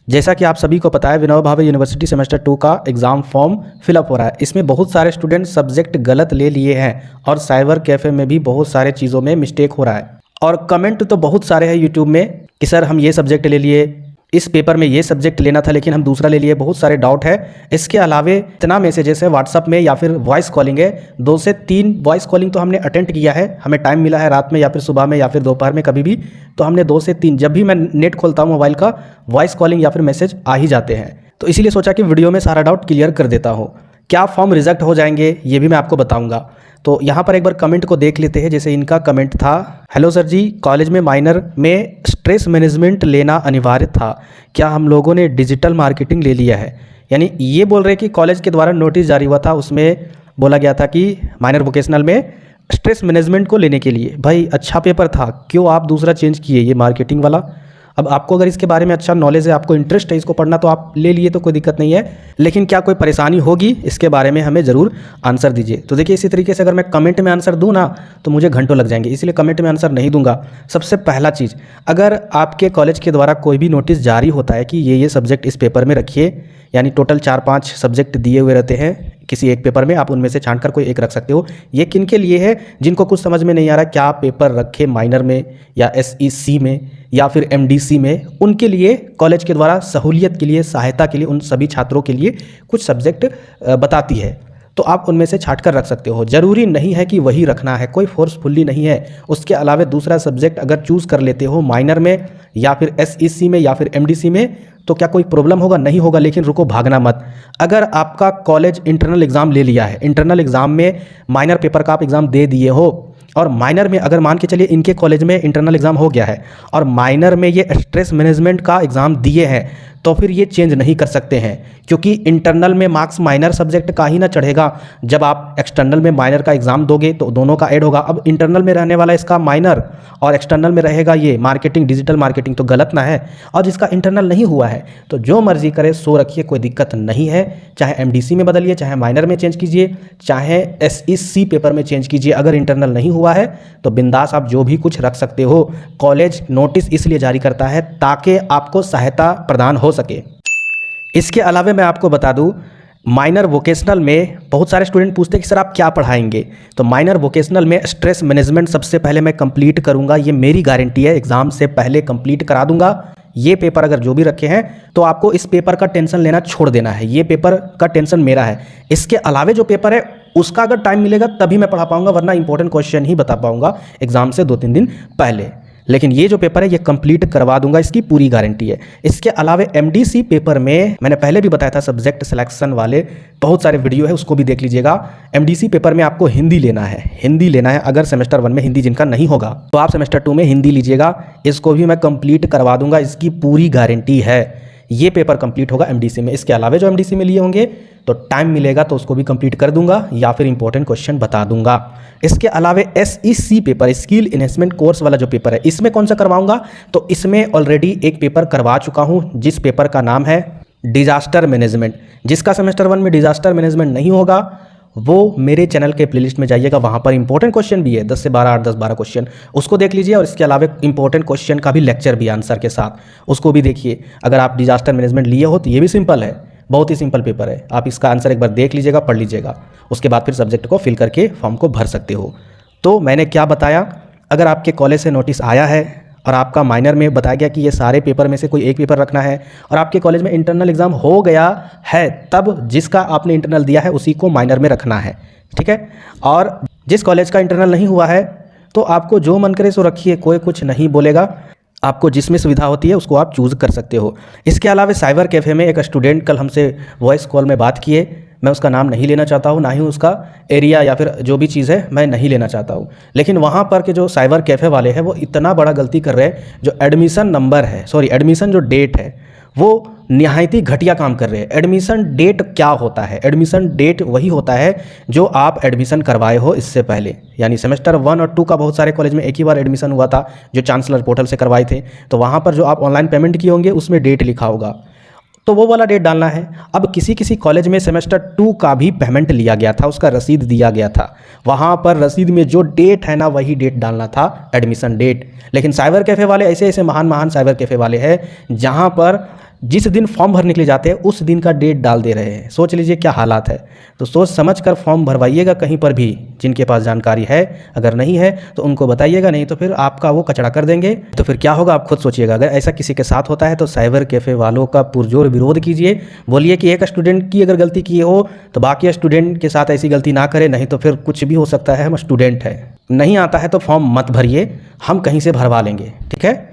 जैसा कि आप सभी को पता है, विनोबा भावे यूनिवर्सिटी सेमेस्टर 2 का एग्ज़ाम फॉर्म फिलअप हो रहा है। इसमें बहुत सारे स्टूडेंट सब्जेक्ट गलत ले लिए हैं और साइबर कैफ़े में भी बहुत सारे चीज़ों में मिस्टेक हो रहा है। और कमेंट तो बहुत सारे हैं यूट्यूब में कि सर हम ये सब्जेक्ट ले लिए, इस पेपर में ये सब्जेक्ट लेना था लेकिन हम दूसरा ले लिए। बहुत सारे डाउट है। इसके अलावे इतना मैसेजेस है व्हाट्सअप में या फिर वॉइस कॉलिंग है, 2 से 3 वॉइस कॉलिंग तो हमने अटेंड किया है। हमें टाइम मिला है रात में या फिर सुबह में या फिर दोपहर में कभी भी, तो हमने 2 से 3 जब भी मैं नेट खोलता हूँ मोबाइल का, वॉइस कॉलिंग या फिर मैसेज आ ही जाते हैं। तो इसीलिए सोचा कि वीडियो में सारा डाउट क्लियर कर देता हूँ। क्या फॉर्म रिजेक्ट हो जाएंगे ये भी मैं आपको बताऊँगा। तो यहाँ पर एक बार कमेंट को देख लेते हैं। जैसे इनका कमेंट था, हेलो सर जी, कॉलेज में माइनर में स्ट्रेस मैनेजमेंट लेना अनिवार्य था, क्या हम लोगों ने डिजिटल मार्केटिंग ले लिया है? यानी ये बोल रहे हैं कि कॉलेज के द्वारा नोटिस जारी हुआ था, उसमें बोला गया था कि माइनर वोकेशनल में स्ट्रेस मैनेजमेंट को लेने के लिए। भाई अच्छा पेपर था, क्यों आप दूसरा चेंज किए ये मार्केटिंग वाला? अब आपको अगर इसके बारे में अच्छा नॉलेज है, आपको इंटरेस्ट है इसको पढ़ना, तो आप ले लिए तो कोई दिक्कत नहीं है। लेकिन क्या कोई परेशानी होगी इसके बारे में हमें ज़रूर आंसर दीजिए। तो देखिए, इसी तरीके से अगर मैं कमेंट में आंसर दूँ ना तो मुझे घंटों लग जाएंगे, इसलिए कमेंट में आंसर नहीं दूंगा। सबसे पहला चीज़, अगर आपके कॉलेज के द्वारा कोई भी नोटिस जारी होता है कि ये सब्जेक्ट इस पेपर में रखिए, यानी टोटल 4-5 सब्जेक्ट दिए हुए रहते हैं किसी एक पेपर में, आप उनमें से छांट कर कोई एक रख सकते हो। ये किन के लिए है? जिनको कुछ समझ में नहीं आ रहा क्या पेपर रखे माइनर में या एसईसी में या फिर एमडीसी में, उनके लिए कॉलेज के द्वारा सहूलियत के लिए, सहायता के लिए, उन सभी छात्रों के लिए कुछ सब्जेक्ट बताती है, तो आप उनमें से छांट कर रख सकते हो। ज़रूरी नहीं है कि वही रखना है, कोई फोर्सफुली नहीं है। उसके अलावा दूसरा सब्जेक्ट अगर चूज़ कर लेते हो माइनर में या फिर एसईसी में या फिर एमडीसी में, तो क्या कोई प्रॉब्लम होगा? नहीं होगा। लेकिन रुको, भागना मत। अगर आपका कॉलेज इंटरनल एग्ज़ाम ले लिया है, इंटरनल एग्ज़ाम में माइनर पेपर का आप एग्ज़ाम दे दिए हो, और माइनर में अगर मान के चलिए इनके कॉलेज में इंटरनल एग्ज़ाम हो गया है और माइनर में ये स्ट्रेस मैनेजमेंट का एग्ज़ाम दिए हैं, तो फिर ये चेंज नहीं कर सकते हैं, क्योंकि इंटरनल में मार्क्स माइनर सब्जेक्ट का ही ना चढ़ेगा। जब आप एक्सटर्नल में माइनर का एग्ज़ाम दोगे तो दोनों का ऐड होगा। अब इंटरनल में रहने वाला इसका माइनर और एक्सटर्नल में रहेगा ये मार्केटिंग, डिजिटल मार्केटिंग, तो गलत ना है। और जिसका इंटरनल नहीं हुआ है तो जो मर्जी करे सो रखिए, कोई दिक्कत नहीं है। चाहे एमडीसी में बदलिए, चाहे माइनर में चेंज कीजिए, चाहे एसईसी पेपर में चेंज कीजिए। अगर इंटरनल नहीं हुआ है तो बिंदास आप जो भी कुछ रख सकते हो। कॉलेज नोटिस इसलिए जारी करता है ताकि आपको सहायता प्रदान हो सके। इसके अलावा मैं आपको बता दूं, माइनर वोकेशनल में बहुत सारे स्टूडेंट पूछते हैं कि सर आप क्या पढ़ाएंगे, तो माइनर वोकेशनल में स्ट्रेस मैनेजमेंट सबसे पहले मैं कंप्लीट करूंगा। ये मेरी गारंटी है, एग्जाम से पहले कंप्लीट करा दूंगा। ये पेपर अगर जो भी रखे हैं तो आपको इस पेपर का टेंशन लेना छोड़ देना है, ये पेपर का टेंशन मेरा है। इसके अलावा जो पेपर है उसका अगर टाइम मिलेगा तभी मैं पढ़ा पाऊंगा, वरना इंपॉर्टेंट क्वेश्चन ही बता पाऊंगा एग्जाम से 2-3 दिन पहले। लेकिन ये जो पेपर है ये कंप्लीट करवा दूंगा, इसकी पूरी गारंटी है। इसके अलावा एमडीसी पेपर में मैंने पहले भी बताया था, सब्जेक्ट सिलेक्शन वाले बहुत सारे वीडियो है, उसको भी देख लीजिएगा। एमडीसी पेपर में आपको हिंदी लेना है, हिंदी लेना है। अगर सेमेस्टर 1 में हिंदी जिनका नहीं होगा तो आप सेमेस्टर 2 में हिंदी लीजिएगा। इसको भी मैं कंप्लीट करवा दूंगा, इसकी पूरी गारंटी है। ये पेपर कंप्लीट होगा एमडीसी में। इसके अलावा जो एमडीसी में लिए होंगे तो टाइम मिलेगा तो उसको भी कंप्लीट कर दूंगा या फिर इंपॉर्टेंट क्वेश्चन बता दूंगा। इसके अलावा SEC paper, skill enhancement course वाला जो पेपर है, इसमें कौन सा करवाऊंगा? तो इसमें ऑलरेडी एक पेपर करवा चुका हूं, जिस पेपर का नाम है डिजास्टर मैनेजमेंट। जिसका सेमेस्टर 1 में डिजास्टर मैनेजमेंट नहीं होगा वो मेरे चैनल के प्लेलिस्ट में जाइएगा, वहाँ पर इंपॉर्टेंट क्वेश्चन भी है, 10 से 12, 8-10-12 क्वेश्चन, उसको देख लीजिए। और इसके अलावा इंपॉर्टेंट क्वेश्चन का भी लेक्चर भी आंसर के साथ, उसको भी देखिए। अगर आप डिजास्टर मैनेजमेंट लिए हो तो ये भी सिंपल है, बहुत ही सिंपल पेपर है। आप इसका आंसर एक बार देख लीजिएगा, पढ़ लीजिएगा, उसके बाद फिर सब्जेक्ट को फिल करके फॉर्म को भर सकते हो। तो मैंने क्या बताया, अगर आपके कॉलेज से नोटिस आया है और आपका माइनर में बताया गया कि ये सारे पेपर में से कोई एक पेपर रखना है और आपके कॉलेज में इंटरनल एग्ज़ाम हो गया है, तब जिसका आपने इंटरनल दिया है उसी को माइनर में रखना है, ठीक है। और जिस कॉलेज का इंटरनल नहीं हुआ है तो आपको जो मन करे सो रखिए, कोई कुछ नहीं बोलेगा। आपको जिसमें सुविधा होती है उसको आप चूज़ कर सकते हो। इसके अलावा साइबर कैफ़े में एक स्टूडेंट कल हमसे वॉइस कॉल में बात किए, मैं उसका नाम नहीं लेना चाहता हूँ, ना ही उसका एरिया या फिर जो भी चीज़ है मैं नहीं लेना चाहता हूँ। लेकिन वहाँ पर के जो साइबर कैफ़े वाले हैं वो इतना बड़ा गलती कर रहे हैं, जो एडमिशन नंबर है, सॉरी एडमिशन जो डेट है वो निहायत ही घटिया काम कर रहे हैं। एडमिशन डेट क्या होता है? एडमिशन डेट वही होता है जो आप एडमिशन करवाए हो इससे पहले, यानी सेमेस्टर 1 और 2 का बहुत सारे कॉलेज में एक ही बार एडमिशन हुआ था जो चांसलर पोर्टल से करवाए थे, तो वहाँ पर जो आप ऑनलाइन पेमेंट किए होंगे उसमें डेट लिखा होगा, तो वो वाला डेट डालना है। अब किसी किसी कॉलेज में सेमेस्टर 2 का भी पेमेंट लिया गया था, उसका रसीद दिया गया था, वहाँ पर रसीद में जो डेट है ना वही डेट डालना था, एडमिशन डेट। लेकिन साइबर कैफ़े वाले ऐसे ऐसे महान साइबर कैफ़े वाले हैं जहाँ पर जिस दिन फॉर्म भरने के लिए जाते हैं उस दिन का डेट डाल दे रहे हैं। सोच लीजिए क्या हालात है। तो सोच समझ कर फॉर्म भरवाइएगा कहीं पर भी, जिनके पास जानकारी है। अगर नहीं है तो उनको बताइएगा, नहीं तो फिर आपका वो कचड़ा कर देंगे। तो फिर क्या होगा आप खुद सोचिएगा। अगर ऐसा किसी के साथ होता है तो साइबर कैफ़े वालों का पुरजोर विरोध कीजिए। बोलिए कि एक स्टूडेंट की अगर गलती की हो तो बाकी स्टूडेंट के साथ ऐसी गलती ना करें, नहीं तो फिर कुछ भी हो सकता है। हम स्टूडेंट हैं, नहीं आता है तो फॉर्म मत भरिए, हम कहीं से भरवा लेंगे, ठीक है।